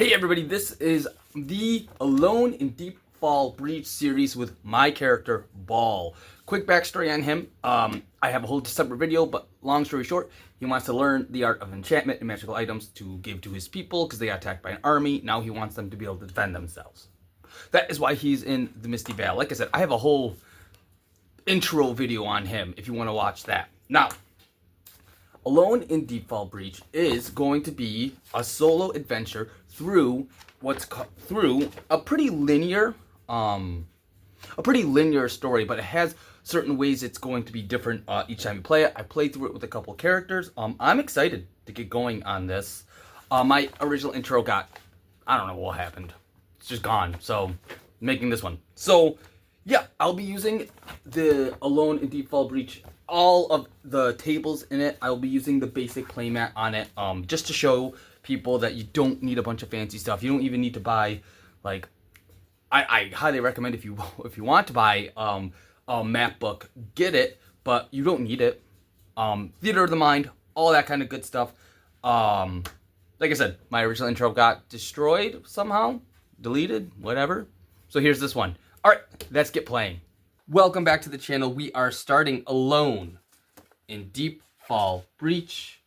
Hey everybody, this is the Alone in Deepfall Breach series with my character, Ball. Quick backstory on him. I have a whole separate video, but long story short, he wants to learn the art of enchantment and magical items to give to his people because they got attacked by an army. Now he wants them to be able to defend themselves. That is why he's in the Misty Vale. Like I said, I have a whole intro video on him if you want to watch that. Now, Alone in Deepfall Breach is going to be a solo adventure through through a pretty linear story, but it has certain ways it's going to be different each time you play it. I played through it with a couple characters. I'm excited to get going on this. My original intro I don't know what happened. It's just gone. So making this one. So yeah, I'll be using the Alone in Deepfall Breach. All of the tables in it, I'll be using the basic playmat on it, just to show people that you don't need a bunch of fancy stuff. You don't even need to buy, like, I highly recommend if you want to buy a map book, get it, but you don't need it. Theater of the mind, all that kind of good stuff. Like I said, my original intro got destroyed somehow, deleted, whatever. So here's this one. All right, let's get playing. Welcome back to the channel. We are starting Alone in Deepfall Breach,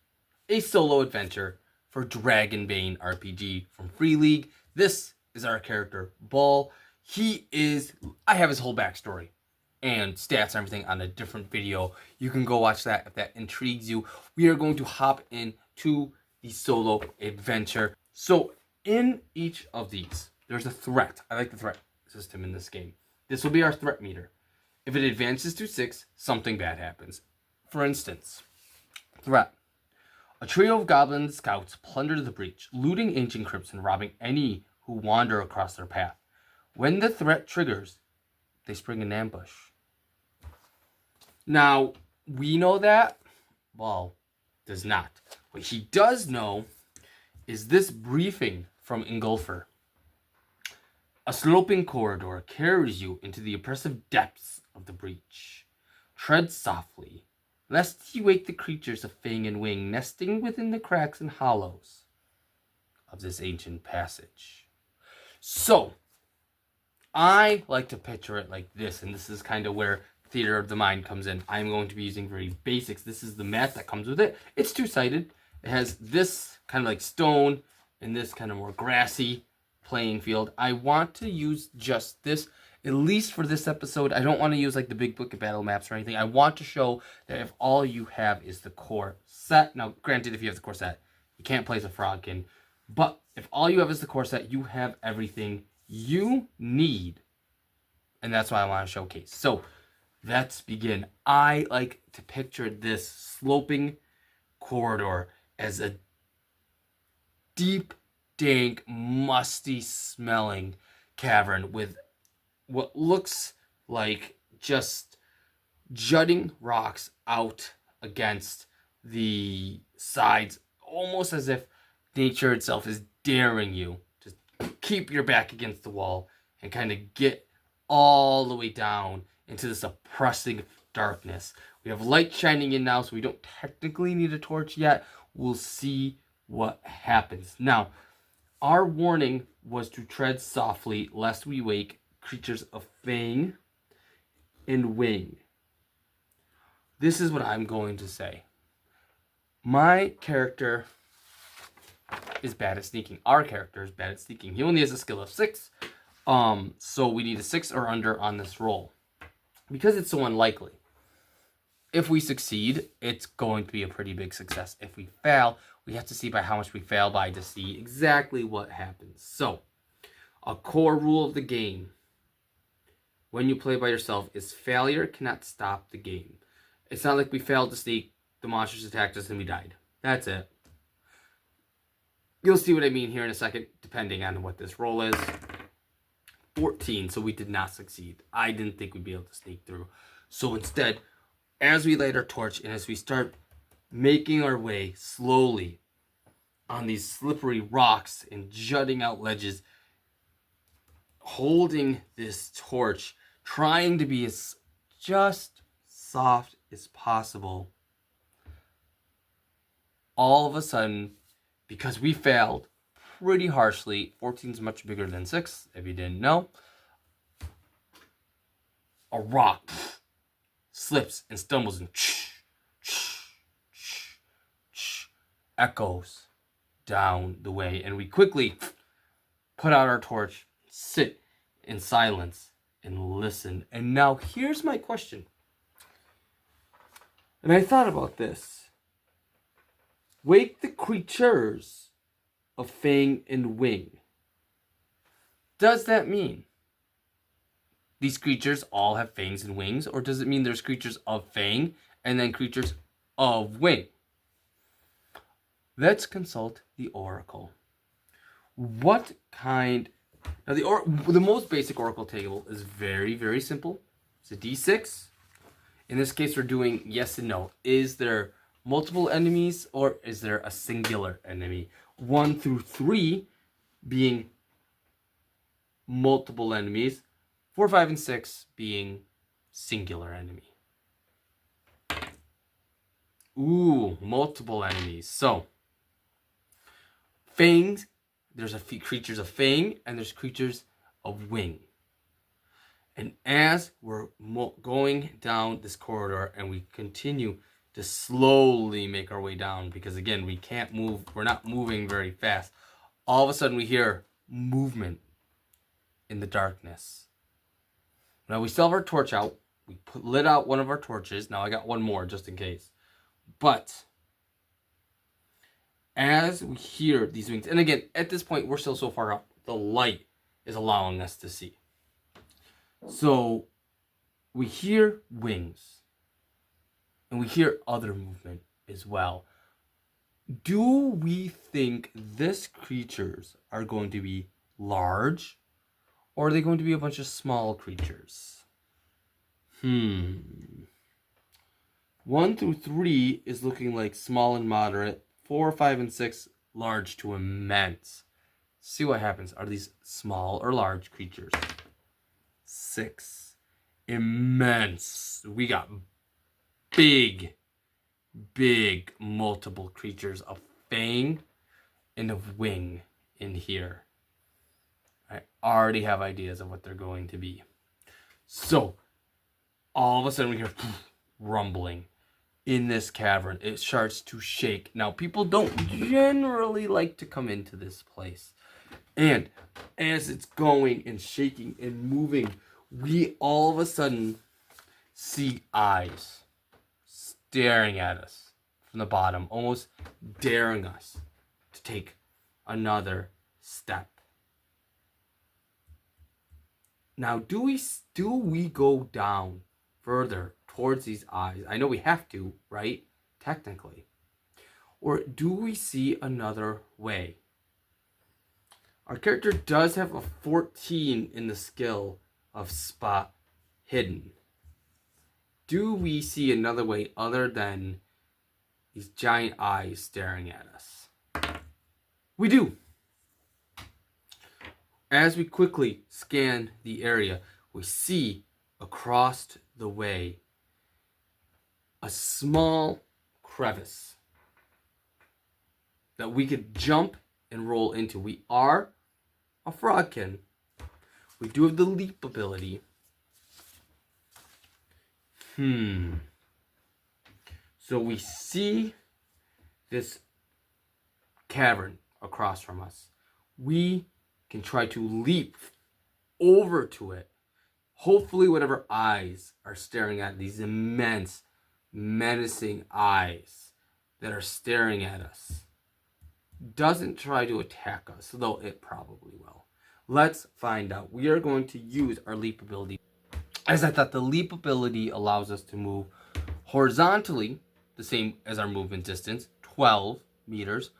a solo adventure for Dragonbane RPG from Free League. This is our character, Ball. I have his whole backstory and stats and everything on a different video. You can go watch that if that intrigues you. We are going to hop into the solo adventure. So in each of these, there's a threat. I like the threat system in this game. This will be our threat meter. If it advances to 6, something bad happens. For instance, threat. A trio of goblin scouts plunder the breach, looting ancient crypts and robbing any who wander across their path. When the threat triggers, they spring an ambush. Now, we know that. Ball does not. What he does know is this briefing from Engulfer. A sloping corridor carries you into the oppressive depths of the breach. Tread softly, lest you wake the creatures of fang and wing nesting within the cracks and hollows of this ancient passage. So, I like to picture it like this, and this is kind of where Theater of the Mind comes in. I'm going to be using very basics. This is the mat that comes with it. It's two-sided. It has this kind of like stone and this kind of more grassy playing field. I want to use just this, at least for this episode. I don't want to use like the big book of battle maps or anything. I want to show that if all you have is the core set. Now, granted, if you have the core set, you can't place a frogkin. But if all you have is the core set, you have everything you need. And that's why I want to showcase. So, let's begin. I like to picture this sloping corridor as a deep, dank, musty smelling cavern with what looks like just jutting rocks out against the sides, almost as if nature itself is daring you to keep your back against the wall and kind of get all the way down into this oppressing darkness. We have light shining in now, so we don't technically need a torch yet. We'll see what happens. Now, our warning was to tread softly lest we wake creatures of fang and wing. This is what I'm going to say. My character is bad at sneaking. Our character is bad at sneaking. He only has a skill of 6. So we need a 6 or under on this roll, because it's so unlikely. If we succeed, it's going to be a pretty big success. If we fail, we have to see by how much we fail by to see exactly what happens. So, a core rule of the game when you play by yourself is failure cannot stop the game. It's not like we failed to sneak, the monsters attacked us, and we died. That's it. You'll see what I mean here in a second, depending on what this roll is. 14, so we did not succeed. I didn't think we'd be able to sneak through. So instead, as we light our torch and as we start making our way slowly on these slippery rocks and jutting out ledges, holding this torch, trying to be as just soft as possible, all of a sudden, because we failed pretty harshly. 14 is much bigger than 6, if you didn't know. A rock slips and stumbles and echoes down the way. And we quickly put out our torch, sit in silence, and listen. And now here's my question. And I thought about this. Wake the creatures of Fang and Wing. Does that mean these creatures all have fangs and wings? Or does it mean there's creatures of Fang and then creatures of Wing? Let's consult the Oracle. What kind... Now, the most basic Oracle table is very, very simple. It's a D6. In this case, we're doing yes and no. Is there multiple enemies or is there a singular enemy? 1 through 3 being multiple enemies. 4, 5, and 6 being singular enemy. Ooh, multiple enemies. So, fangs. There's a few creatures of Fang and there's creatures of Wing. And as we're going down this corridor and we continue to slowly make our way down, because again, we can't move, we're not moving very fast. All of a sudden we hear movement in the darkness. Now we still have our torch out. We lit out one of our torches. Now I got one more just in case. But as we hear these wings, and again, at this point, we're still so far up, the light is allowing us to see. So we hear wings and we hear other movement as well. Do we think these creatures are going to be large or are they going to be a bunch of small creatures? 1 through 3 is looking like small and moderate. 4, 5, and 6, large to immense. See what happens. Are these small or large creatures? 6, immense. We got big multiple creatures of Fang and of Wing in here. I already have ideas of what they're going to be. So, all of a sudden we hear rumbling in this cavern. It starts to shake. Now, people don't generally like to come into this place. And as it's going and shaking and moving, we all of a sudden see eyes staring at us from the bottom, almost daring us to take another step. Now, do we go down further towards these eyes? I know we have to, right? Technically. Or do we see another way? Our character does have a 14 in the skill of spot hidden. Do we see another way other than these giant eyes staring at us? We do. As we quickly scan the area, we see across the way a small crevice that we could jump and roll into. We are a frogkin. We do have the leap ability. So we see this cavern across from us. We can try to leap over to it. Hopefully whatever eyes are staring at these immense, menacing eyes that are staring at us doesn't try to attack us, though it probably will. Let's find out. We are going to use our leap ability. As I thought, the leap ability allows us to move horizontally, the same as our movement distance, 12 meters,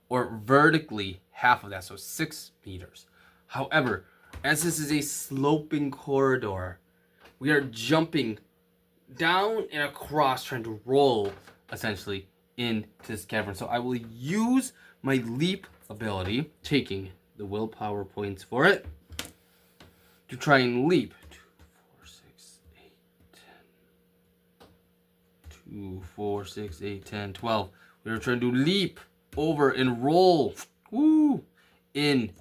or vertically, half of that, so 6 meters. However, as this is a sloping corridor, we are jumping down and across, trying to roll, essentially, into this cavern. So I will use my leap ability, taking the willpower points for it, to try and leap. 2, 4, 6, 8, 10, 12. We are trying to leap over and roll in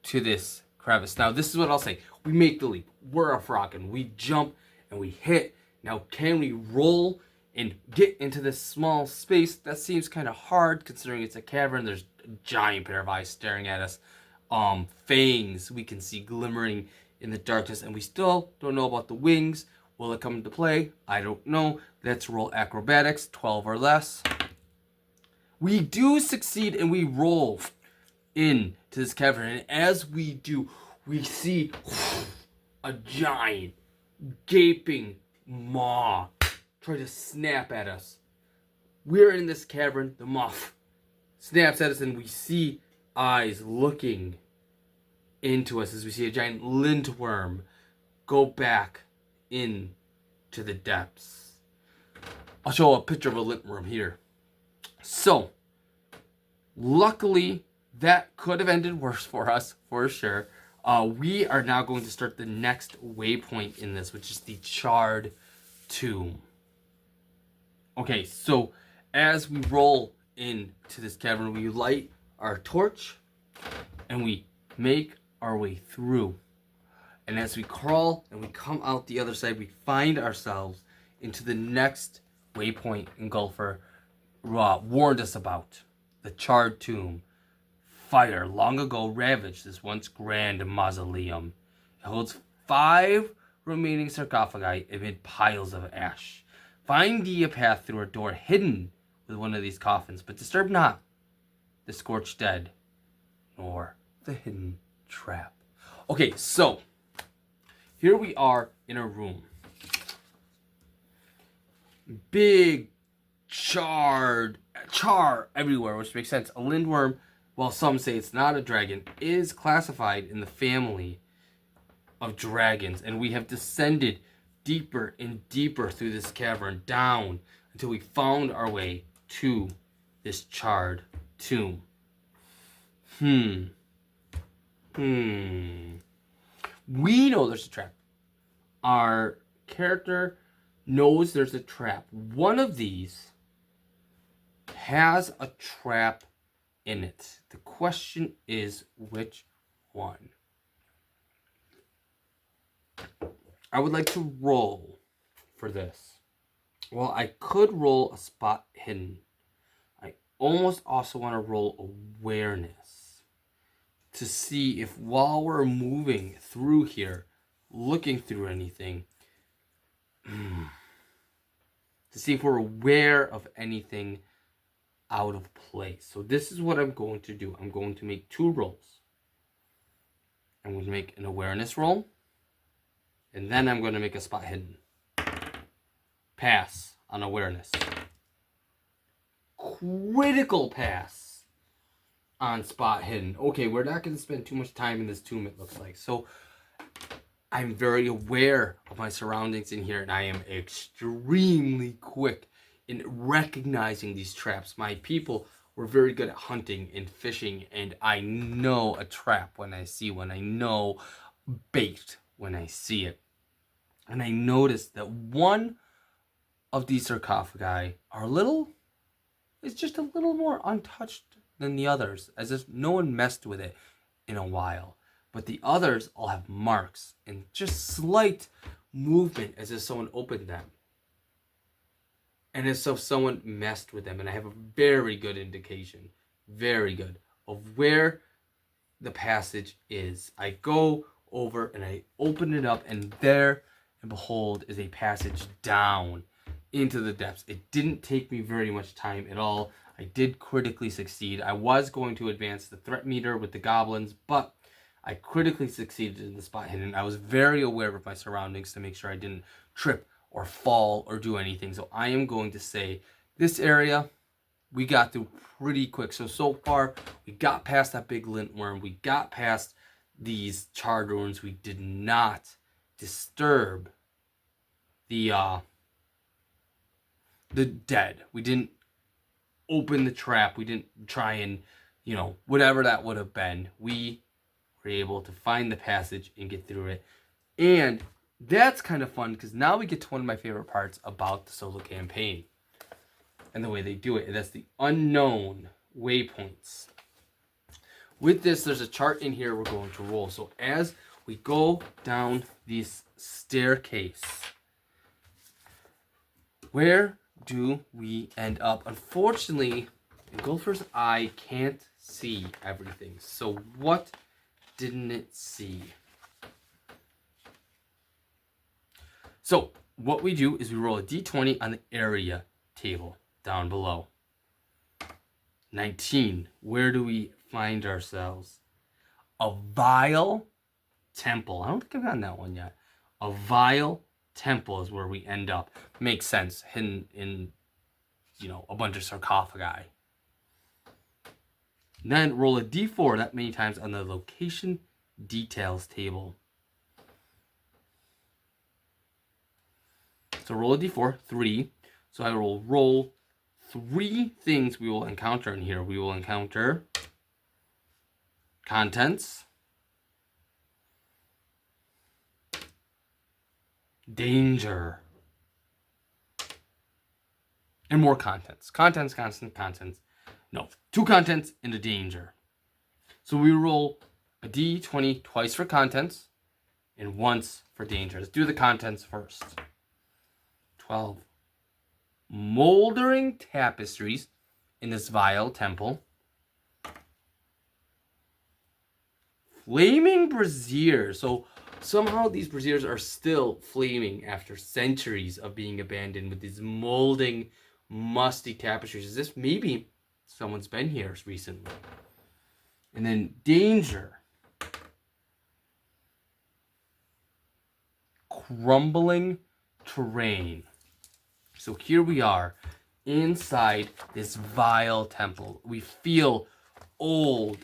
to this crevice. Now, this is what I'll say. We make the leap. We're a frockin'. We jump and we hit. Now, can we roll and get into this small space? That seems kind of hard considering it's a cavern. There's a giant pair of eyes staring at us. Fangs we can see glimmering in the darkness, and we still don't know about the wings. Will it come into play? I don't know. Let's roll acrobatics, 12 or less. We do succeed, and we roll into this cavern, and as we do, we see a giant gaping maw try to snap at us. We're in this cavern. The maw snaps at us, and we see eyes looking into us as we see a giant lindworm go back in to the depths. I'll show a picture of a lindworm here. So, luckily, that could have ended worse for us, for sure. We are now going to start the next waypoint in this, which is the charred tomb. Okay, so as we roll into this cavern, we light our torch and we make our way through. And as we crawl and we come out the other side, we find ourselves into the next waypoint Engulfer warned us about. The charred tomb. Fire long ago ravaged this once grand mausoleum. It holds 5 remaining sarcophagi amid piles of ash. Find ye a path through a door hidden with one of these coffins, but disturb not the scorched dead, nor the hidden trap. Okay, so here we are in a room. Big char everywhere, which makes sense. A lindworm, while some say it's not a dragon, is classified in the family of dragons, and we have descended deeper and deeper through this cavern, down until we found our way to this charred tomb. We know there's a trap. Our character knows there's a trap. One of these has a trap in it. The question is, which one? I would like to roll for this. Well, I could roll a spot hidden. I almost also want to roll awareness to see if while we're moving through here, looking through anything, to see if we're aware of anything out of place. So this is what I'm going to do. I'm going to make 2 rolls. I'm going to make an awareness roll, and then I'm going to make a spot hidden. Pass on awareness. Critical pass on spot hidden. Okay, we're not going to spend too much time in this tomb, it looks like. So I'm very aware of my surroundings in here, and I am extremely quick in recognizing these traps. My people were very good at hunting and fishing, and I know a trap when I see one. I know bait when I see it. And I noticed that one of these sarcophagi is just a little more untouched than the others, as if no one messed with it in a while. But the others all have marks and just slight movement as if someone opened them. And as if someone messed with them. And I have a very good indication, very good, of where the passage is. I go over and I open it up, and there, and behold, is a passage down into the depths. It didn't take me very much time at all. I did critically succeed. I was going to advance the threat meter with the goblins, but I critically succeeded in the spot hidden. I was very aware of my surroundings to make sure I didn't trip or fall or do anything. So I am going to say this area we got through pretty quick. So far we got past that big lintworm. We got past these charred ruins. We did not disturb the dead. We didn't open the trap. We didn't try and, whatever that would have been. We were able to find the passage and get through it. And that's kind of fun, because now we get to one of my favorite parts about the solo campaign and the way they do it. And that's the unknown waypoints. With this, there's a chart in here we're going to roll. So as we go down this staircase, where do we end up? Unfortunately, Engulfer's eye can't see everything. So what didn't it see? So what we do is we roll a d20 on the area table down below. 19. Where do we find ourselves? A Vale temple. I don't think I've gotten that one yet. A Vale temple is where we end up. Makes sense. Hidden in, a bunch of sarcophagi. Then roll a d4 that many times on the location details table. So roll a d4, 3. So I will roll 3 things we will encounter in here. We will encounter contents, danger, and more contents. Contents. No, 2 contents and a danger. So we roll a d20 twice for contents and once for danger. Let's do the contents first. 12. Moldering tapestries in this vile temple. Flaming braziers. So somehow these braziers are still flaming after centuries of being abandoned with these molding, musty tapestries. As if maybe someone's been here recently. And then danger. Crumbling terrain. So here we are inside this vile temple. We feel old,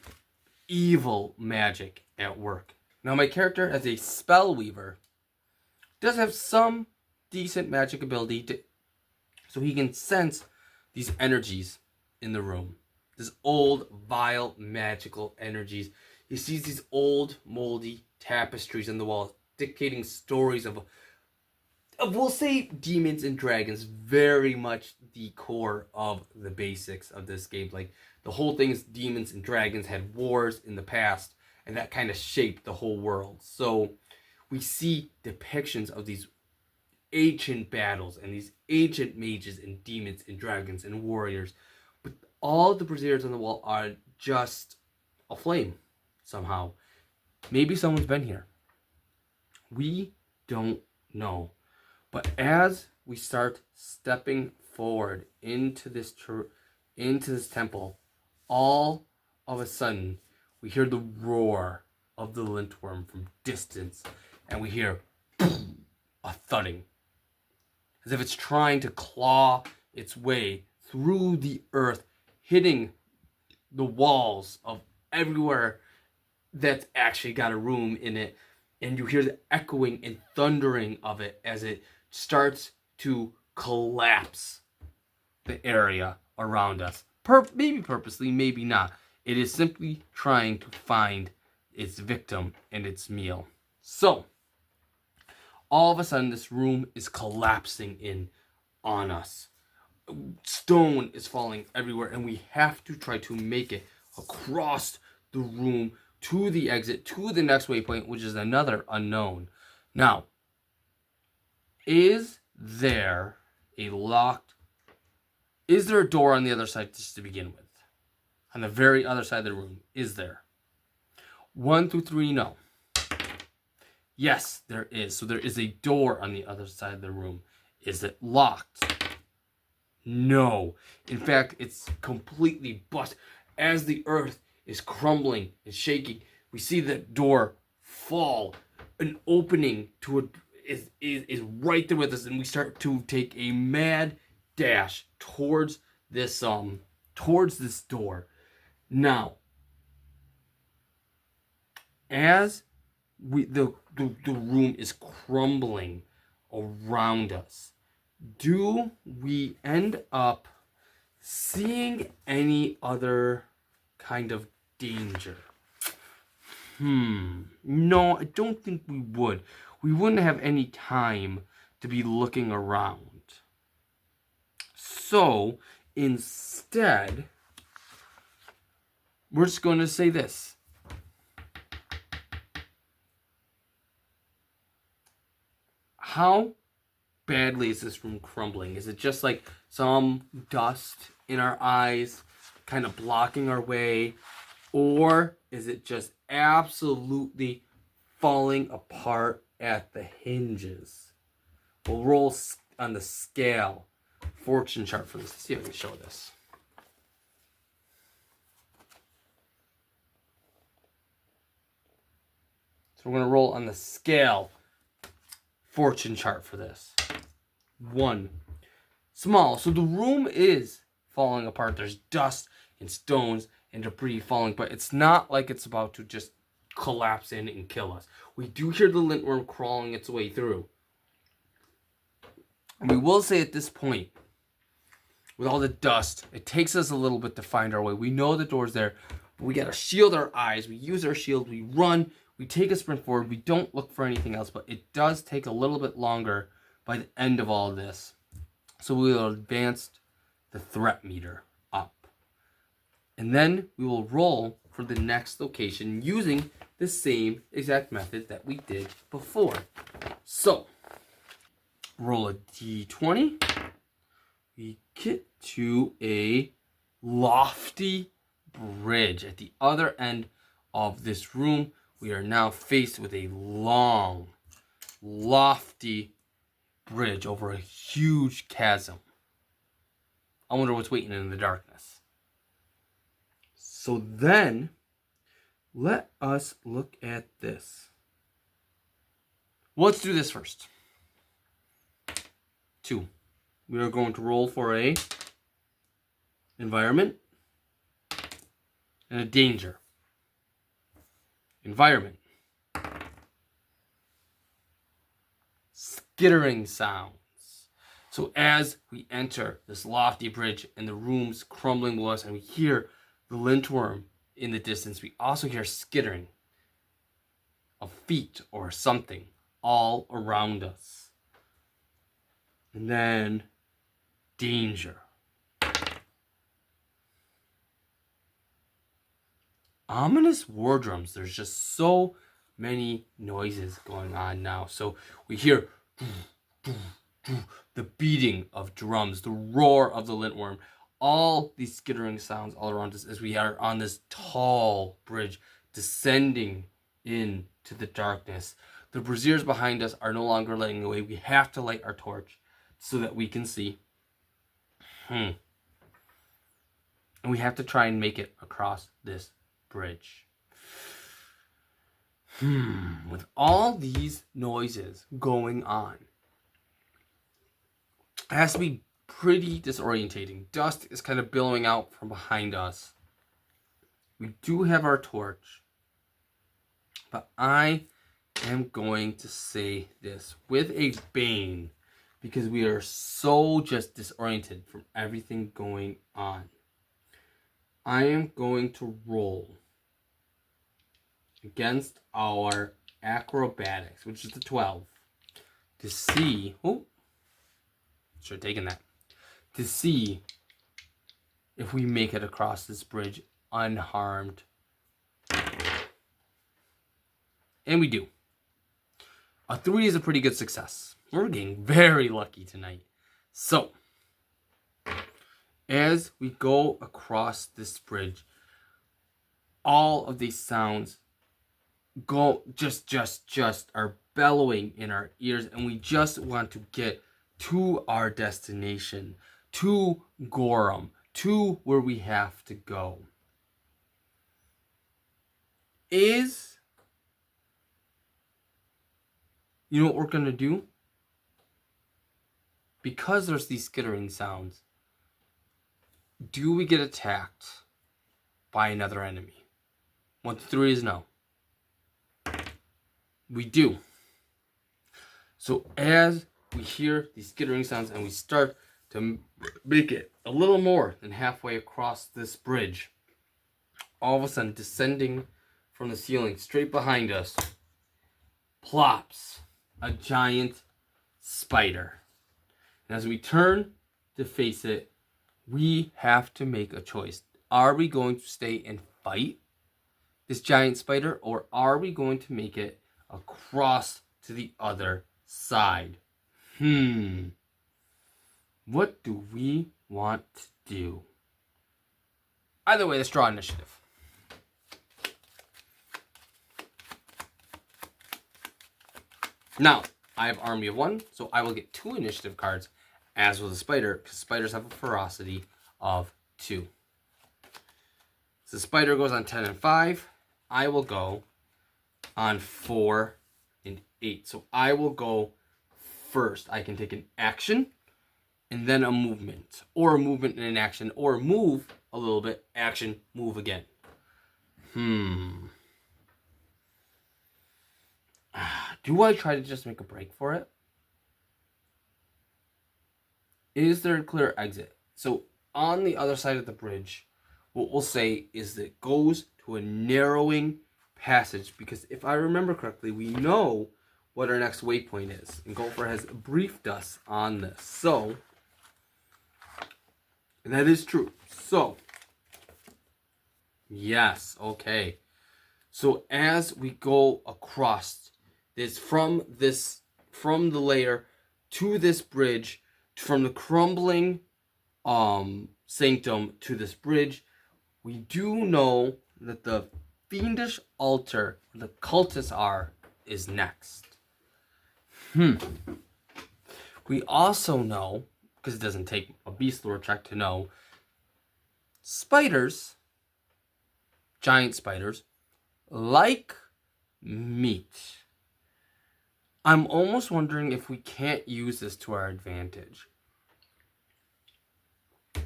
evil magic at work. Now my character, as a spell weaver, does have some decent magic ability so he can sense these energies in the room. This old, vile, magical energies. He sees these old, moldy tapestries on the walls, dictating stories of we'll say demons and dragons. Very much the core of the basics of this game. Like, the whole thing is demons and dragons had wars in the past, and that kind of shaped the whole world. So we see depictions of these ancient battles and these ancient mages and demons and dragons and warriors. But all the braziers on the wall are just aflame somehow. Maybe someone's been here. We don't know. But as we start stepping forward into this temple, all of a sudden we hear the roar of the Lindworm from distance, and we hear a thudding, as if it's trying to claw its way through the earth, hitting the walls of everywhere that's actually got a room in it. And you hear the echoing and thundering of it as it starts to collapse the area around us. Maybe purposely, maybe not. It is simply trying to find its victim and its meal. So, all of a sudden, this room is collapsing in on us. Stone is falling everywhere, and we have to try to make it across the room to the exit, to the next waypoint, which is another unknown. Now, is there a door on the other side just to begin with? On the very other side of the room, is there? 1 through 3, no. Yes, there is. So there is a door on the other side of the room. Is it locked? No. In fact, it's completely busted. As the earth is crumbling and shaking, we see the door fall. An opening to is right there with us, and we start to take a mad dash towards this door. Now, as the room is crumbling around us, do we end up seeing any other kind of danger? No, I don't think we would. We wouldn't have any time to be looking around. So, instead, we're just going to say this. how badly is this room crumbling? Is it just like some dust in our eyes kind of blocking our way? Or is it just absolutely falling apart at the hinges? We'll roll on the scale fortune chart for this. Let's see if I can show this. So we're going to roll on the scale fortune chart for this. 1. Small. So the room is falling apart. There's dust and stones and debris falling, but it's not like it's about to just collapse in and kill us. We do hear the Lindworm crawling its way through. And we will say at this point, with all the dust, it takes us a little bit to find our way. We know the door's there, but we got to shield our eyes. We use our shield. We run. We take a sprint forward. We don't look for anything else, but it does take a little bit longer by the end of all of this. So we will advance the threat meter up. And then we will roll for the next location using the same exact method that we did before. So, roll a d20. We get to a lofty bridge. At the other end of this room, we are now faced with a long, lofty bridge over a huge chasm. I wonder what's waiting in the darkness. So then, let us look at this. Let's do this first. 2. We are going to roll for a environment and a danger. Environment. Skittering sounds. So as we enter this lofty bridge and the room's crumbling below us and we hear the Lindworm in the distance, we also hear skittering of feet or something all around us. And then danger. Ominous war drums. There's just so many noises going on now. So we hear the beating of drums, the roar of the Lindworm, all these skittering sounds all around us as we are on this tall bridge descending into the darkness. The braziers behind us are no longer lighting the way. We have to light our torch so that we can see. And we have to try and make it across this bridge. With all these noises going on, it has to be pretty disorientating. Dust is kind of billowing out from behind us. We do have our torch, but I am going to say this with a bane because we are so just disoriented from everything going on. I am going to roll against our acrobatics, which is the 12, to see. Oh, should have taken that. To see if we make it across this bridge unharmed. And we do. A 3 is a pretty good success. We're getting very lucky tonight. So, as we go across this bridge, all of these sounds go just are bellowing in our ears, and we just want to get to our destination, to Gorham, to where we have to go. You know what we're going to do? Because there's these skittering sounds, do we get attacked by another enemy? 1 to 3 is no. We do. So as we hear these skittering sounds and we start to make it a little more than halfway across this bridge, all of a sudden, descending from the ceiling straight behind us, plops a giant spider. And as we turn to face it, we have to make a choice. Are we going to stay and fight this giant spider, or are we going to make it across to the other side. What do we want to do? Either way, let's draw initiative. Now, I have Army of 1, so I will get 2 initiative cards, as will the spider, because spiders have a ferocity of 2. So the spider goes on 10 and 5. I will go on 4 and 8. So I will go first. I can take an action and then a movement. Or a movement and an action. Or move a little bit. Action, move again. Do I try to just make a break for it? Is there a clear exit? So on the other side of the bridge, what we'll say is that it goes to a narrowing passage, because if I remember correctly, we know what our next waypoint is. And Golfer has briefed us on this. So, and that is true. So, yes, okay. So as we go across this, from the layer to this bridge, from the crumbling sanctum to this bridge, we do know that the fiendish altar the cultists is next. We also know, because it doesn't take a beast lore check to know, spiders, giant spiders, like meat. I'm almost wondering if we can't use this to our advantage.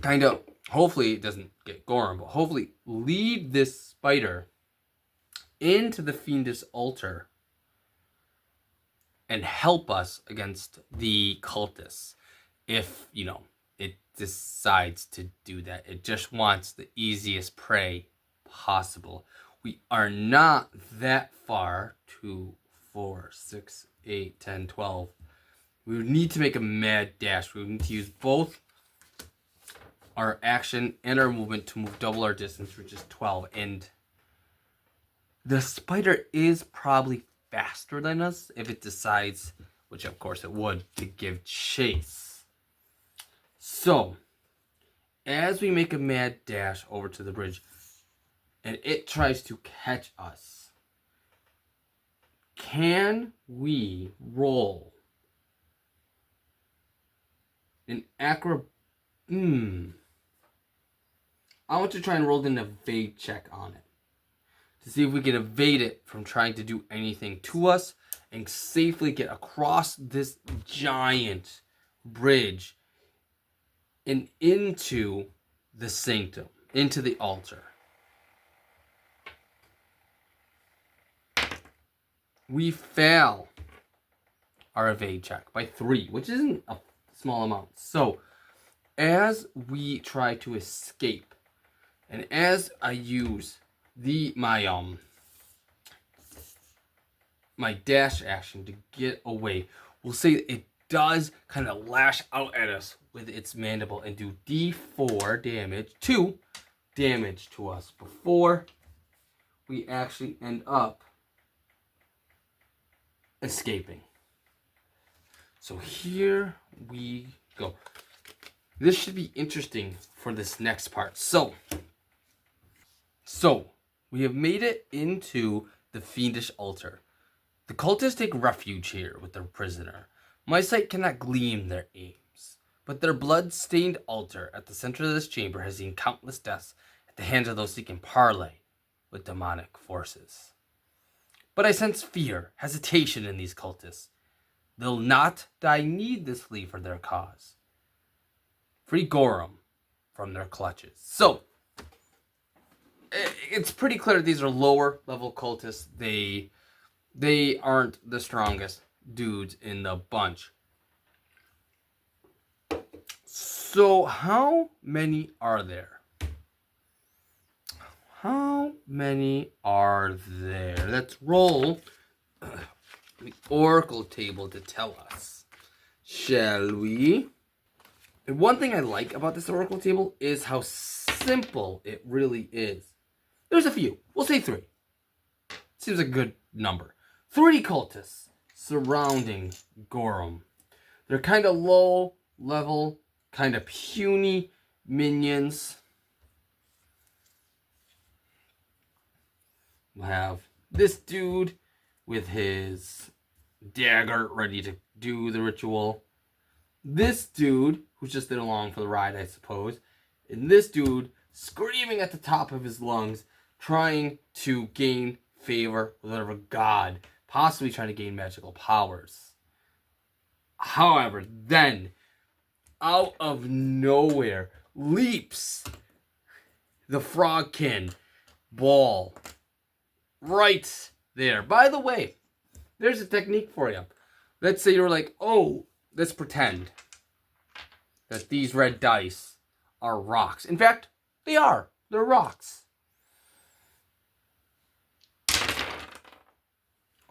Kind of, hopefully it doesn't get Gorham, but hopefully lead this spider into the fiendish altar and help us against the cultists. If, it decides to do that. It just wants the easiest prey possible. We are not that far. 2, 4, 6, 8, 10, 12. We would need to make a mad dash. We would need to use both our action and our movement to move double our distance, which is 12. And the spider is probably faster than us if it decides, which of course it would, to give chase. So, as we make a mad dash over to the bridge, and it tries to catch us, can we roll an I want to try and roll an evade check on it to see if we can evade it from trying to do anything to us and safely get across this giant bridge and into the sanctum, into the altar. We fail our evade check by 3, which isn't a small amount. So, as we try to escape, and as I use my dash action to get away, we'll say it does kind of lash out at us with its mandible and do D4 damage, 2 damage to us before we actually end up escaping. So here we go. This should be interesting for this next part. So we have made it into the fiendish altar. The cultists take refuge here with their prisoner. My sight cannot gleam their aims, but their blood-stained altar at the center of this chamber has seen countless deaths at the hands of those seeking parley with demonic forces. But I sense fear, hesitation in these cultists. They'll not die needlessly for their cause. Free Gorham from their clutches. So, it's pretty clear these are lower level cultists. They aren't the strongest dudes in the bunch. So, how many are there? How many are there? Let's roll the oracle table to tell us. Shall we? And one thing I like about this oracle table is how simple it really is. There's a few. We'll say 3. Seems like a good number. 3 cultists surrounding Gorham. They're kind of low level, kind of puny minions. We'll have this dude with his dagger ready to do the ritual. This dude, who's just been along for the ride, I suppose. And this dude screaming at the top of his lungs, trying to gain favor with whatever god, possibly trying to gain magical powers. However, then, out of nowhere, leaps the Frogkin ball. Right there. By the way, there's a technique for you. Let's say you're like, oh, let's pretend that these red dice are rocks. In fact, they are. They're rocks.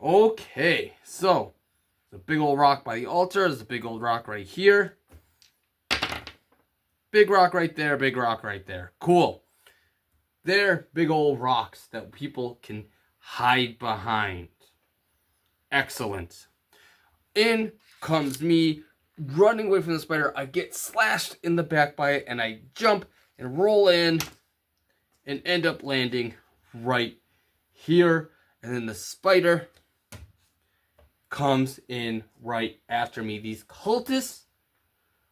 Okay, so there's a big old rock by the altar. There's a big old rock right here. Big rock right there. Big rock right there. Cool. They're big old rocks that people can hide behind. Excellent. In comes me running away from the spider. I get slashed in the back by it, and I jump and roll in and end up landing right here. And then the spider comes in right after me. These cultists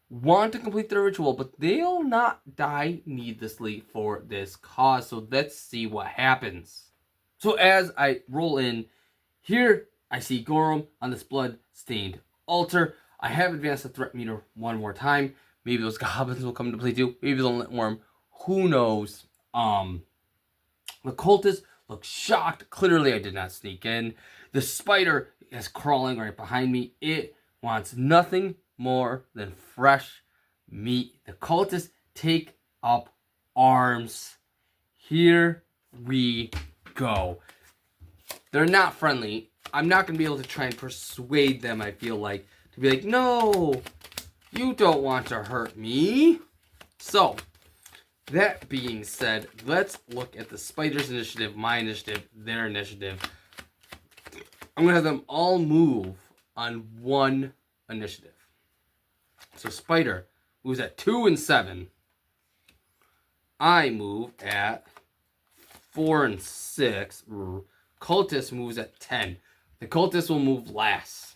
want to complete their ritual, but they'll not die needlessly for this cause. So let's see what happens. So as I roll in, here I see Gorham on this blood-stained altar. I have advanced the threat meter one more time. Maybe those goblins will come into play too. Maybe the Lindworm. Who knows? The cultists look shocked. Clearly I did not sneak in. The spider is crawling right behind me. It wants nothing more than fresh meat. The cultists take up arms. Here we go. They're not friendly. I'm not going to be able to try and persuade them, I feel like, to be like, no, you don't want to hurt me. So, that being said, let's look at the spider's initiative, my initiative, their initiative. I'm going to have them all move on one initiative. So, spider moves at 2 and 7. I move at 4 and 6. Cultist moves at 10. The cultist will move last.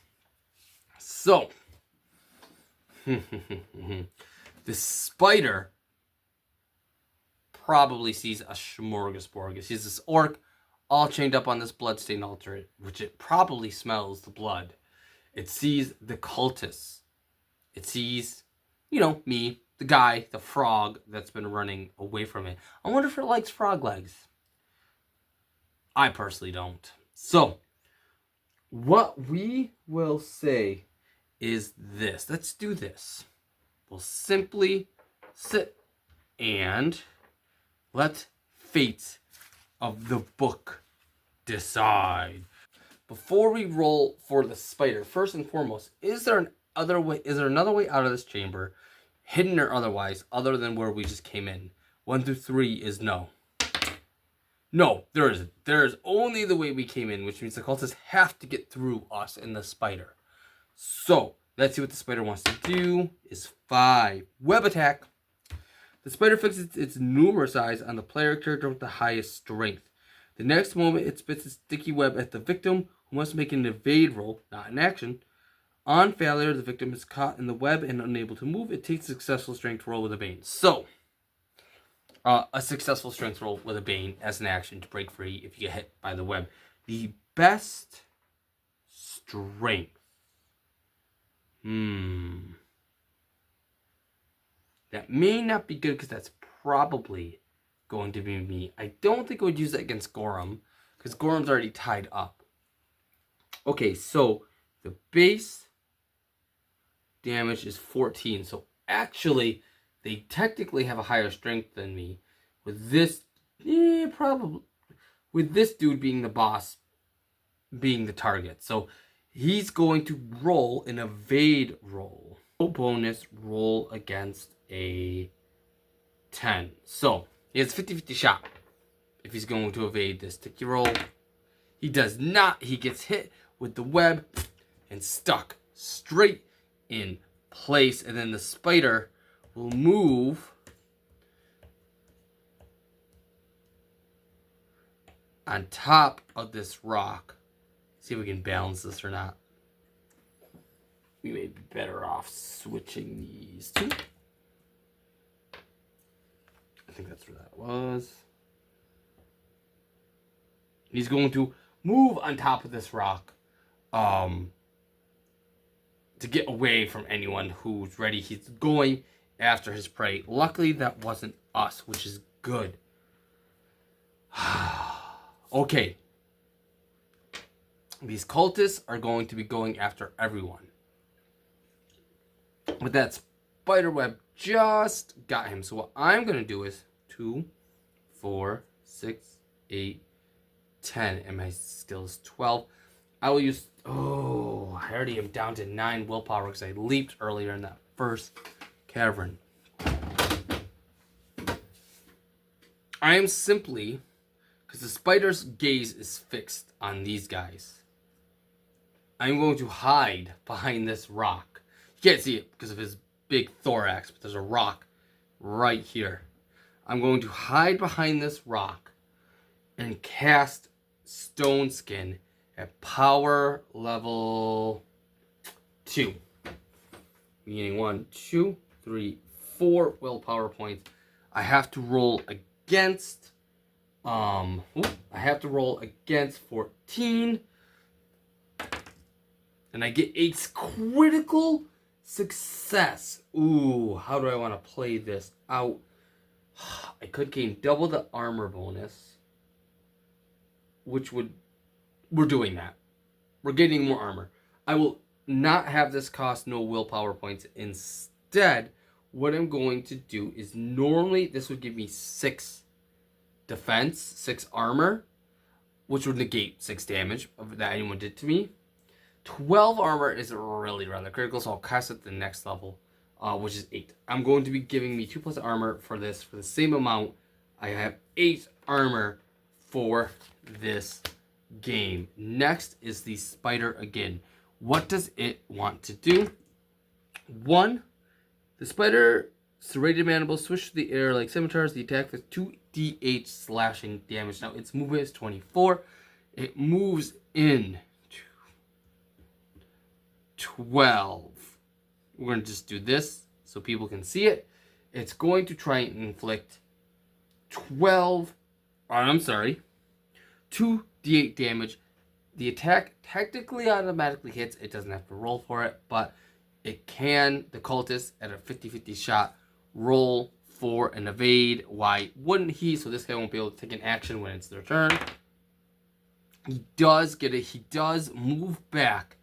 So, the spider probably sees a smorgasbord. It sees this orc all chained up on this bloodstained altar, which it probably smells the blood. It sees the cultists. It sees, me, the guy, the frog that's been running away from it. I wonder if it likes frog legs. I personally don't. So, what we will say is this. Let's do this. We'll simply sit and let fate of the book decide. Before we roll for the spider, first and foremost, is there another way out of this chamber, hidden or otherwise, other than where we just came in? 1 through 3 is no. No, there isn't. There is only the way we came in, which means the cultists have to get through us and the spider. So, let's see what the spider wants to do. Is 5. Web attack. The spider fixes its numerous eyes on the player character with the highest strength. The next moment, it spits its sticky web at the victim, who must make an evade roll, not an action. On failure, the victim is caught in the web and unable to move. It takes a successful strength roll with a bane. So, a successful strength roll with a bane as an action to break free if you get hit by the web. The best strength. That may not be good because that's probably going to be me. I don't think I would use that against Gorham because Gorham's already tied up. Okay, so the base damage is 14. So actually, they technically have a higher strength than me. With this, probably. With this dude being the boss, being the target. So he's going to roll an evade roll. No bonus roll against a 10. So he has a 50-50 shot if he's going to evade this sticky roll. He does not. He gets hit with the web. and stuck straight in place. And then the spider will move on top of this rock. See if we can balance this or not. We may be better off switching these two. I think that's where that was. He's going to move on top of this rock to get away from anyone who's ready. He's going after his prey. Luckily, that wasn't us, which is good. Okay. These cultists are going to be going after everyone. But that spider web just got him. So what I'm going to do is 2, 4, 6, 8, 10. And my skill is 12. I will use... Oh, I already am down to 9 willpower because I leaped earlier in that first cavern. I am simply... Because the spider's gaze is fixed on these guys. I'm going to hide behind this rock. You can't see it because of his big thorax, but there's a rock right here. I'm going to hide behind this rock and cast Stone Skin at power level 2. Meaning 1, 2, 3, 4 willpower points. I have to roll against... I have to roll against 14. And I get a critical success. Ooh, how do I want to play this out? I could gain double the armor bonus. Which would... We're doing that. We're getting more armor. I will not have this cost no willpower points. Instead, what I'm going to do is normally this would give me 6 defense, 6 armor, which would negate 6 damage that anyone did to me. 12 armor is really rather critical, so I'll cast it at the next level, which is 8. I'm going to be giving me 2 plus armor for this for the same amount. I have 8 armor for this game. Next is the spider again. What does it want to do? 1, the spider serrated mandibles swish through the air like scimitars. The attack with 2d8 slashing damage. Now its movement is 24. It moves in 12. We're going to just do this so people can see it. It's going to try and inflict 2d8 damage. The attack technically automatically hits. It doesn't have to roll for it, but it can, the cultist, at a 50-50 shot, roll for an evade. Why wouldn't he? So this guy won't be able to take an action when it's their turn. He does get it. He does move back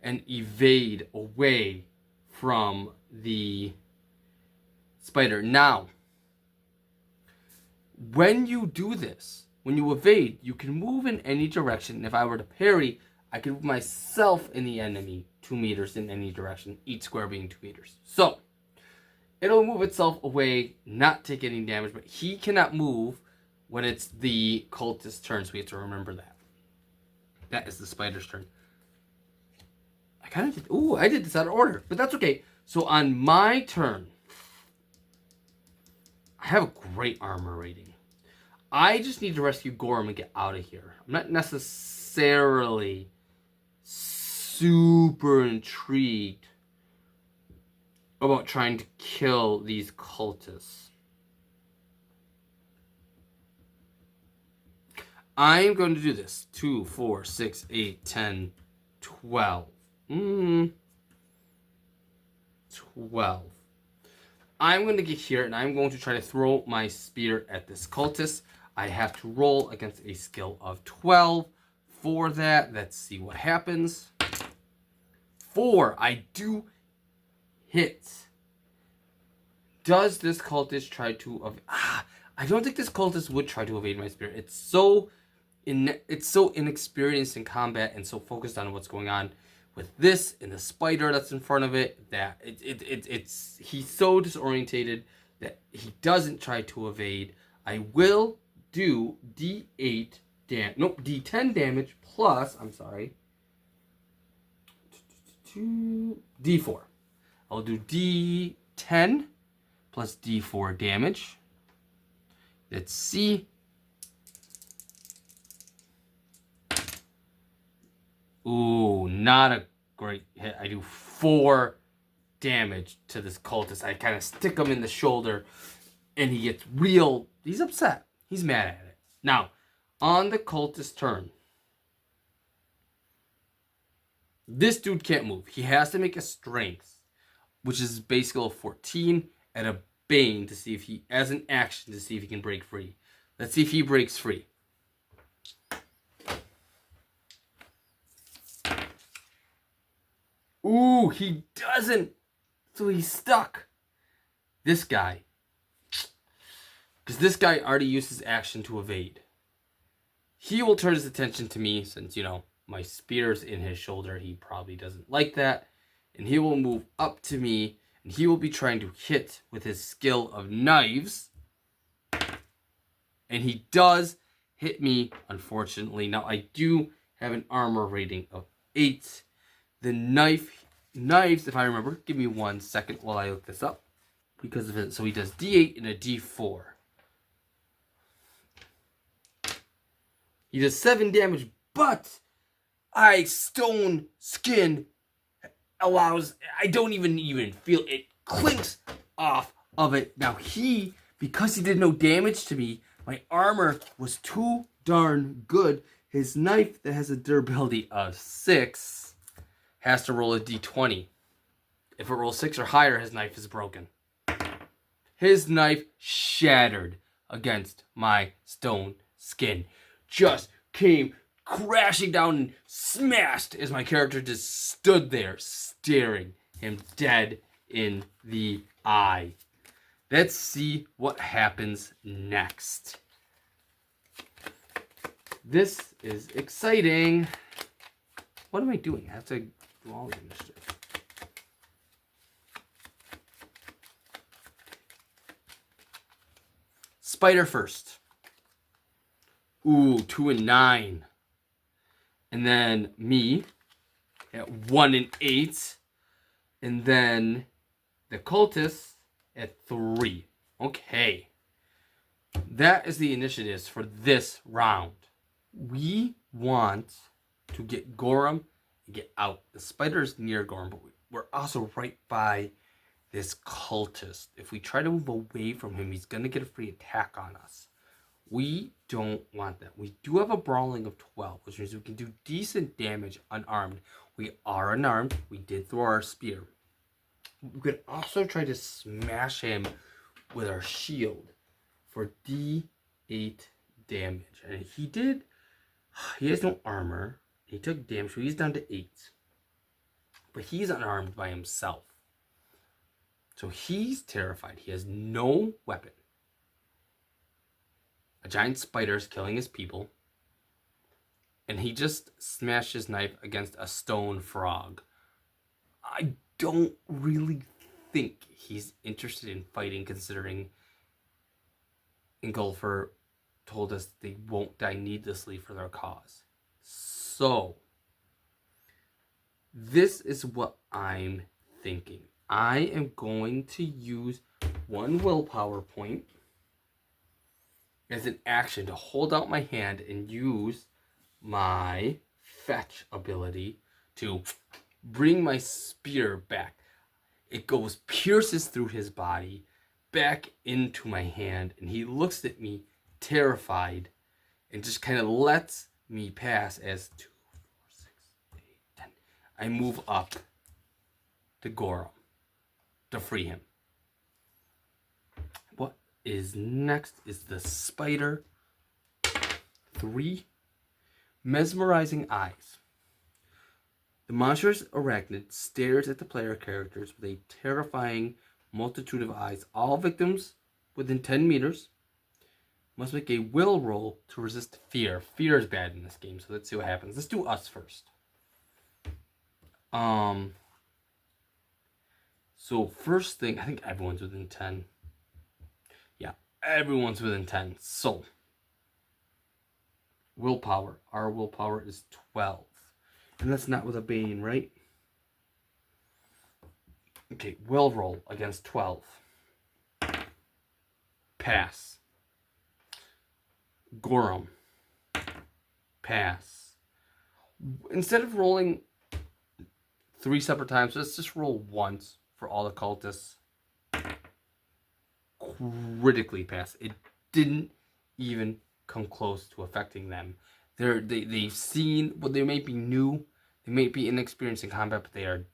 and evade away from the spider. Now, when you do this, when you evade, you can move in any direction. If I were to parry, I could move myself and the enemy 2 meters in any direction, each square being 2 meters. So, it'll move itself away, not take any damage, but he cannot move when it's the cultist's turn, so we have to remember that. That is the spider's turn. I did this out of order, but that's okay. So on my turn, I have a great armor rating. I just need to rescue Gorham and get out of here. I'm not necessarily super intrigued about trying to kill these cultists. I'm going to do this. 2, 4, 6, 8, 10, 12. 12. I'm going to get here and I'm going to try to throw my spear at this cultist. I have to roll against a skill of 12 for that. Let's see what happens. 4. I do hit. Does this cultist try to... I don't think this cultist would try to evade my spear. It's so inexperienced in combat and so focused on what's going on with this and the spider that's in front of it that he's so disorientated that he doesn't try to evade. I will do D10 damage plus, D4. I'll do D10 plus D4 damage. Let's see. Ooh, not a great hit. I do 4 damage to this cultist. I kind of stick him in the shoulder, and he gets real. He's upset. He's mad at it. Now, on the cultist's turn, this dude can't move. He has to make a strength, which is basically a 14, and a bane to see if he, as an action, to see if he can break free. Let's see if he breaks free. Ooh, he doesn't. So he's stuck. This guy. Because this guy already used his action to evade. He will turn his attention to me since, you know, my spear's in his shoulder. He probably doesn't like that. And he will move up to me. And he will be trying to hit with his skill of knives. And he does hit me, unfortunately. Now, I do have an armor rating of 8. The knives, if I remember, give me 1 second while I look this up. Because of it, so he does D8 and a D4. He does 7 damage, but stone skin allows, I don't even feel it, clinks off of it. Now because he did no damage to me, my armor was too darn good. His knife that has a durability of 6 has to roll a d20. If it rolls 6 or higher, his knife is broken. His knife shattered against my stone skin. Just came crashing down and smashed as my character just stood there staring him dead in the eye. Let's see what happens next. This is exciting. What am I doing? I have to do all the initiative. Spider first. Ooh, 2 and 9. And then me at 1 and 8. And then the cultists at 3. Okay. That is the initiatives for this round. We want to get Gorham and get out. The spider's near Gorham, but we're also right by this cultist. If we try to move away from him, he's going to get a free attack on us. We don't want that. We do have a brawling of 12, which means we can do decent damage unarmed. We are unarmed. We did throw our spear. We could also try to smash him with our shield for D8 damage. And he has no armor. He took damage, so he's down to 8. But he's unarmed by himself. So he's terrified. He has no weapon. A giant spider is killing his people. And he just smashed his knife against a stone frog. I don't really think he's interested in fighting, considering Engulfer told us they won't die needlessly for their cause. So, this is what I'm thinking. I am going to use 1 willpower point as an action to hold out my hand and use my fetch ability to bring my spear back. It pierces through his body, back into my hand, and he looks at me terrified and just kind of lets me pass as 2, 4, 6, 8, 10. I move up to Gorham to free him. What is next is the spider. 3. Mesmerizing eyes. The monstrous arachnid stares at the player characters with a terrifying multitude of eyes. All victims within 10 meters must make a will roll to resist fear. Fear is bad in this game, so let's see what happens. Let's do us first. So first thing, I think everyone's within 10. Yeah, everyone's within 10. So, willpower. Our willpower is 12. And that's not with a Bane, right? Okay, will roll against 12. Pass. Gorum. Pass. Instead of rolling 3 separate times, let's just roll once for all the cultists. Critically pass. It didn't even come close to affecting them. They've seen, well, they may be new, they may be inexperienced in combat, but they are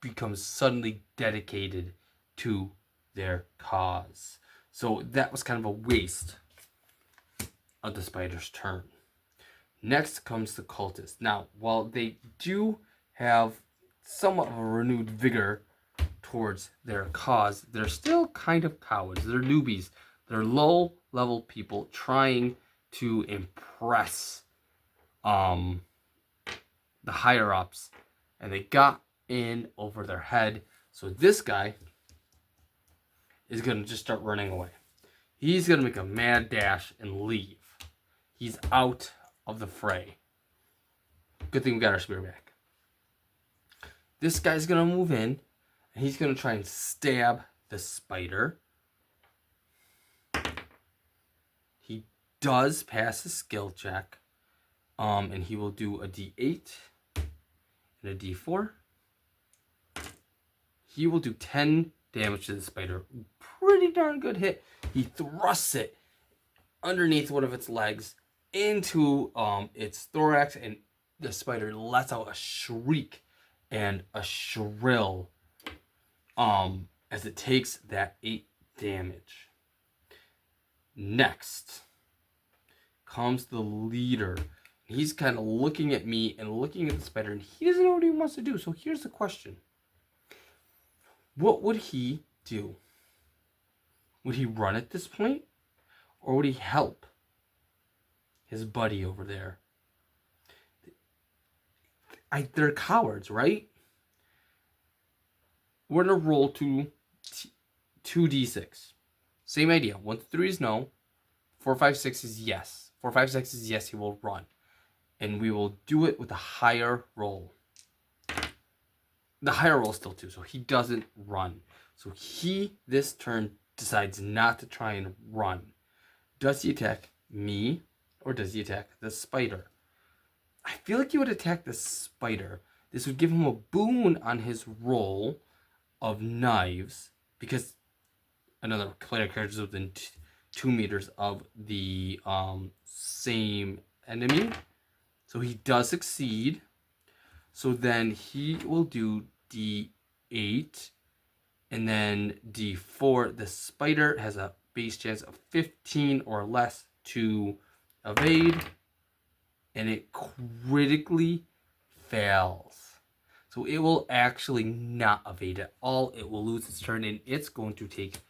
become suddenly dedicated to their cause. So that was kind of a waste of the spider's turn. Next comes the cultists. Now, while they do have somewhat of a renewed vigor towards their cause, they're still kind of cowards. They're newbies. They're low-level people trying to impress the higher-ups, and they got in over their head. So this guy is going to just start running away. He's going to make a mad dash and leave. He's out of the fray. Good thing we got our spear back. This guy's going to move in, and he's going to try and stab the spider. He does pass a skill check, and he will do a D8 and a D4. He will do 10 damage to the spider. Pretty darn good hit. He thrusts it underneath one of its legs into its thorax, and the spider lets out a shriek and a shrill as it takes that 8 damage. Next comes the leader. He's kind of looking at me and looking at the spider, and he doesn't know what he wants to do. So here's the question. What would he do? Would he run at this point? Or would he help his buddy over there? They're cowards, right? We're going to roll 2d6. Same idea. 1 to 3 is no. 4, 5, 6 is yes. 4, 5, 6 is yes, he will run. And we will do it with a higher roll. The higher roll is still 2, so he doesn't run. So he, this turn, decides not to try and run. Does he attack me, or does he attack the spider? I feel like he would attack the spider. This would give him a boon on his roll of knives, because another player character is within 2 meters of the same enemy. So he does succeed. So then he will do D8 and then D4. The spider has a base chance of 15 or less to evade, and it critically fails. So it will actually not evade at all. It will lose its turn, and it's going to take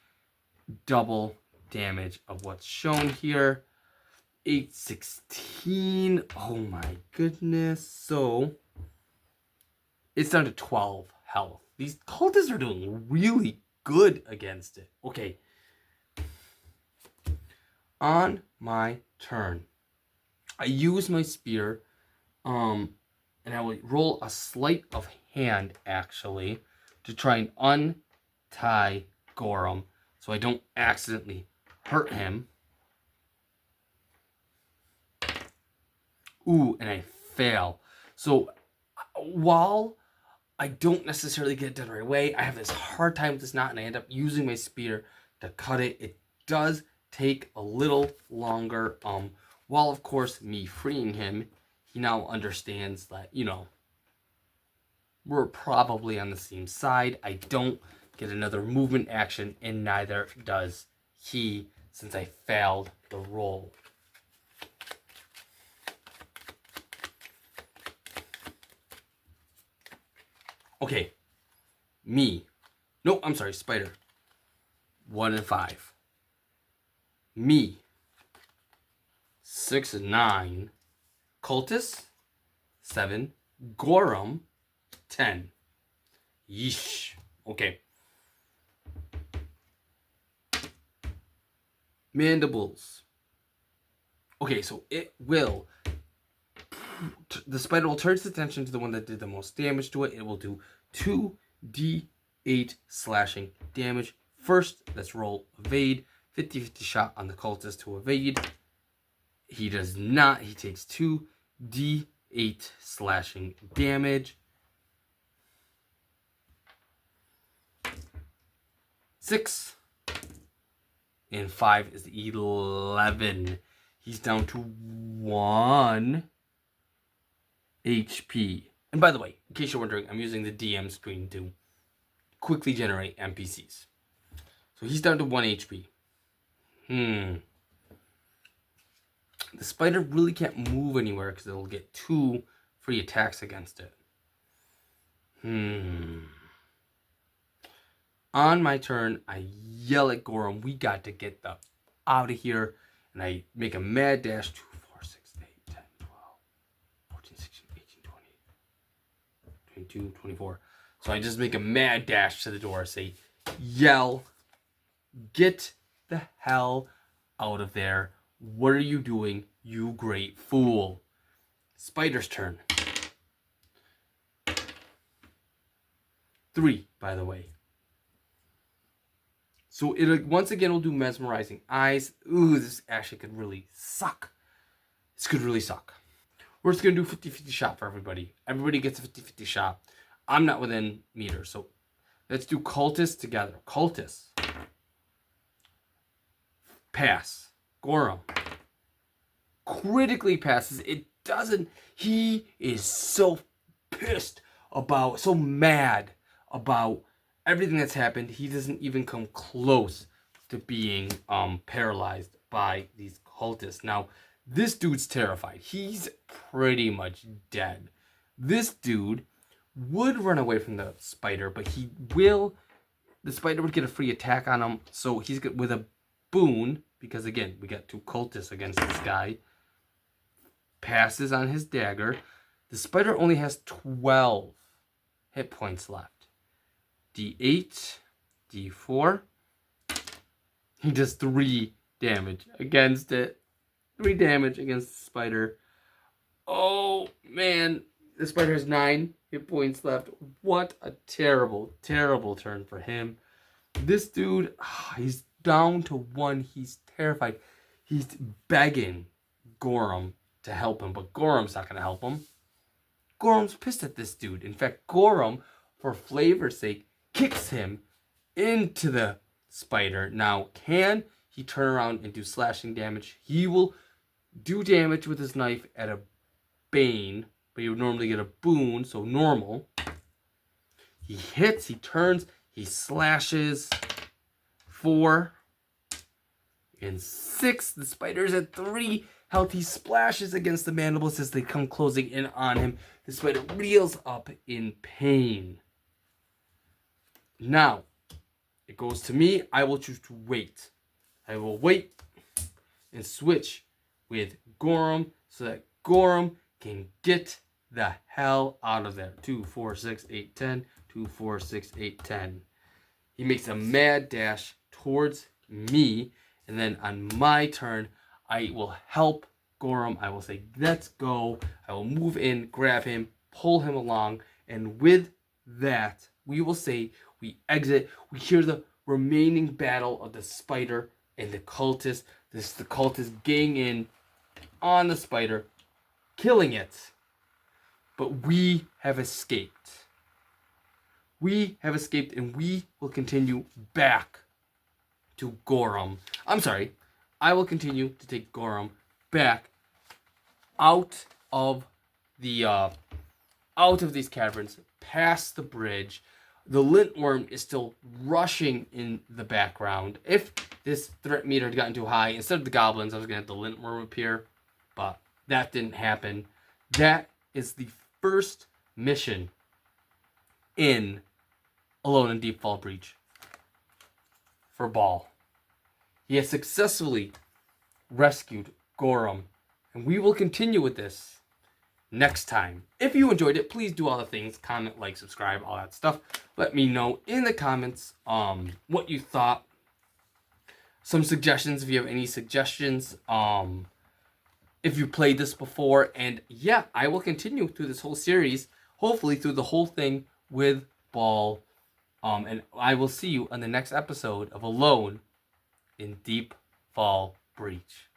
double damage of what's shown here. 8, 16. Oh my goodness. So it's down to 12 health. These cultists are doing really good against it. Okay. On my turn, I use my spear, and I will roll a sleight of hand, actually, to try and untie Gorum so I don't accidentally hurt him. Ooh, and I fail. So while I don't necessarily get it done right away, I have this hard time with this knot, and I end up using my spear to cut it. It does take a little longer. While, of course, me freeing him, he now understands that, you know, we're probably on the same side. I don't get another movement action, and neither does he, since I failed the roll. Okay, me. No, I'm sorry, spider. 1 and 5. Me. 6 and 9. Cultist. 7. Gorum. 10. Yeesh. Okay. Mandibles. Okay, so it will... The spider will turn its attention to the one that did the most damage to it. It will do 2d8 8 slashing damage. First, let's roll evade. 50-50 shot on the cultist to evade. He does not. He takes 2d8 slashing damage. 6 and 5 is 11. He's down to 1 HP. And by the way, in case you're wondering, I'm using the DM screen to quickly generate NPCs. So he's down to 1 HP. The spider really can't move anywhere because it'll get 2 free attacks against it. On my turn, I yell at Gorum, we got to get the out of here. And I make a mad dash. 2, 4, 6, 8, 10, 12, 14, 16, 18, 20, 22, 24. So I just make a mad dash to the door. Say, yell, get the hell out of there. What are you doing, you great fool? Spider's turn. 3, by the way. So it once again will do mesmerizing eyes. Ooh, this actually could really suck. This could really suck. We're just going to do 50-50 shot for everybody. Everybody gets a 50-50 shot. I'm not within meters. So let's do cultists together. Cultists. Pass. Gorum. Critically passes. It doesn't. He is so pissed about, so mad about everything that's happened. He doesn't even come close to being paralyzed by these cultists. Now, this dude's terrified. He's pretty much dead. This dude would run away from the spider, but the spider would get a free attack on him. So he's with a boon, because again, we got 2 cultists against this guy. Passes on his dagger. The spider only has 12 hit points left. D8, D4. He does 3 damage against it. 3 damage against the spider. Oh, man. The spider has 9 hit points left. What a terrible, terrible turn for him. This dude, he's down to 1. He's terrified. He's begging Gorum to help him, but Gorum's not going to help him. Gorum's pissed at this dude. In fact, Gorum, for flavor's sake, kicks him into the spider. Now, can he turn around and do slashing damage? He will do damage with his knife at a bane, but you would normally get a boon, so normal. He hits, he turns, he slashes. 4 and 6. The spider's at 3 health. He splashes against the mandibles as they come closing in on him. The spider reels up in pain. Now, it goes to me. I will choose to wait. I will wait and switch with Gorum so that Gorum can get the hell out of there. 2, 4, 6, 8, 10. 2, 4, 6, 8, 10. He makes a mad dash towards me. And then on my turn, I will help Gorum. I will say, let's go. I will move in, grab him, pull him along. And with that, we will say we exit. We hear the remaining battle of the spider and the cultist. The cultist gang in on the spider, killing it. But we have escaped. We have escaped, and we will continue back to Gorum. I'm sorry. I will continue to take Gorum back out of the out of these caverns, past the bridge. The Lindworm is still rushing in the background. If this threat meter had gotten too high, instead of the goblins, I was going to have the Lindworm appear, but that didn't happen. That is the first mission in Alone in Deepfall Breach for Ball. He has successfully rescued Gorum, and we will continue with this next time. If you enjoyed it, please do all the things: comment, like, subscribe, all that stuff. Let me know in the comments what you thought. Some suggestions if you have any suggestions. If you played this before, and yeah, I will continue through this whole series, hopefully through the whole thing with Ball. And I will see you on the next episode of Alone in Deepfall Breach.